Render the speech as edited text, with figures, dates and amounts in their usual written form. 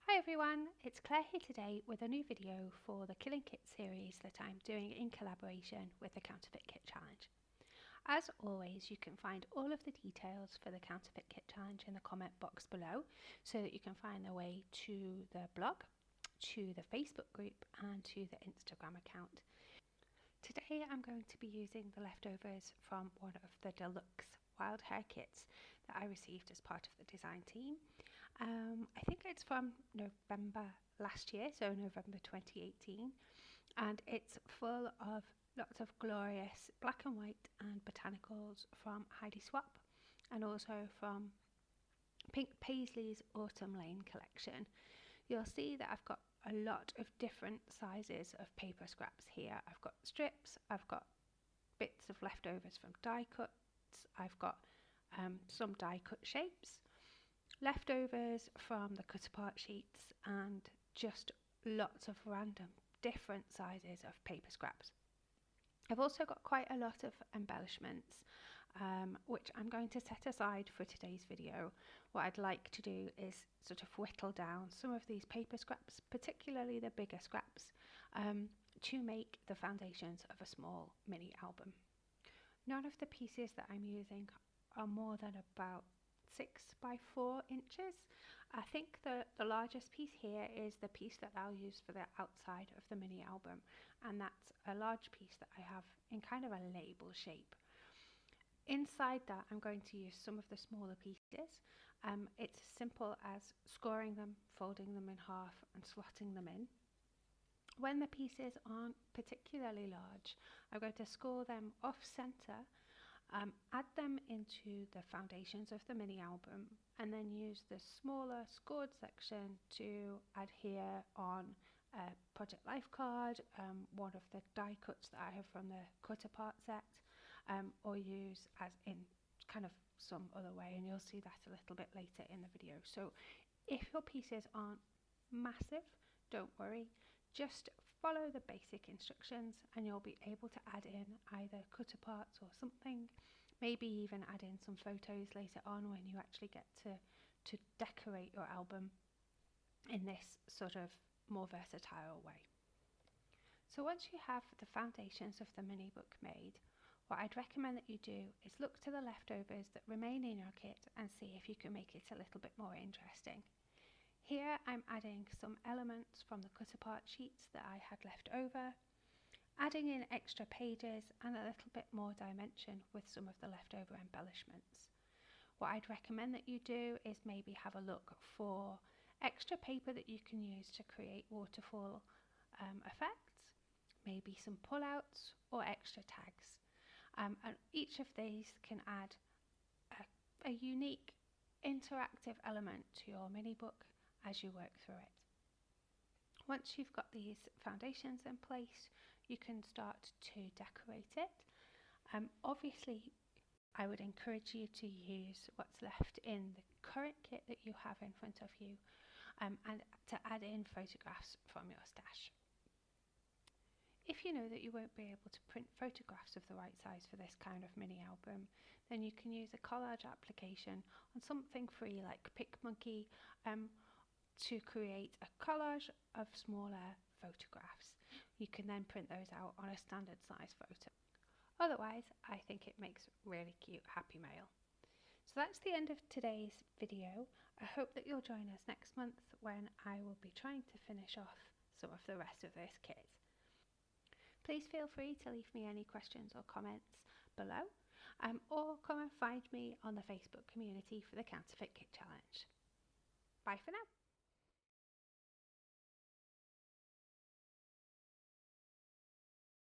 Hi everyone, it's Claire here today with a new video for the Killing Kit series that I'm doing in collaboration with the Counterfeit Kit Challenge. As always, you can find all of the details for the Counterfeit Kit Challenge in the comment box below so that you can find the way to the blog, to the Facebook group and to the Instagram account. Today I'm going to be using the leftovers from one of the deluxe wild hair kits that I received as part of the design team. I think it's from November last year, so November 2018, and it's full of lots of glorious black and white and botanicals from Heidi Swap and also from Pink Paisley's Autumn Lane collection. You'll see that I've got a lot of different sizes of paper scraps here. I've got strips, I've got bits of leftovers from die cuts, I've got some die cut shapes, leftovers from the cut apart sheets, and just lots of random different sizes of paper scraps. I've also got quite a lot of embellishments which I'm going to set aside for today's video. What I'd like to do is sort of whittle down some of these paper scraps, particularly the bigger scraps, to make the foundations of a small mini album. None of the pieces that I'm using are more than about 6 by 4 inches. I think the largest piece here is the piece that I'll use for the outside of the mini album, and that's a large piece that I have in kind of a label shape. Inside that I'm going to use some of the smaller pieces. It's as simple as scoring them, folding them in half and slotting them in. When the pieces aren't particularly large, I'm going to score them off centre, add them into the foundations of the mini album, and then use the smaller scored section to adhere on a Project Life card, one of the die cuts that I have from the cut apart set, or use as in kind of some other way, and you'll see that a little bit later in the video. So if your pieces aren't massive, don't worry, just follow the basic instructions and you'll be able to add in either cut aparts or something, maybe even add in some photos later on when you actually get to decorate your album in this sort of more versatile way. So once you have the foundations of the mini book made, what I'd recommend that you do is look to the leftovers that remain in your kit and see if you can make it a little bit more interesting. Here I'm adding some elements from the cut apart sheets that I had left over, adding in extra pages and a little bit more dimension with some of the leftover embellishments. What I'd recommend that you do is maybe have a look for extra paper that you can use to create waterfall effects, maybe some pullouts or extra tags. And each of these can add a unique interactive element to your mini book as you work through it. Once you've got these foundations in place, you can start to decorate it. Obviously, I would encourage you to use what's left in the current kit that you have in front of you, and to add in photographs from your stash. If you know that you won't be able to print photographs of the right size for this kind of mini album, then you can use a collage application on something free like PicMonkey to create a collage of smaller photographs. You can then print those out on a standard size photo. Otherwise, I think it makes really cute happy mail. So that's the end of today's video. I hope that you'll join us next month when I will be trying to finish off some of the rest of this kit. Please feel free to leave me any questions or comments below, or come and find me on the Facebook community for the Counterfeit Kit Challenge. Bye for now.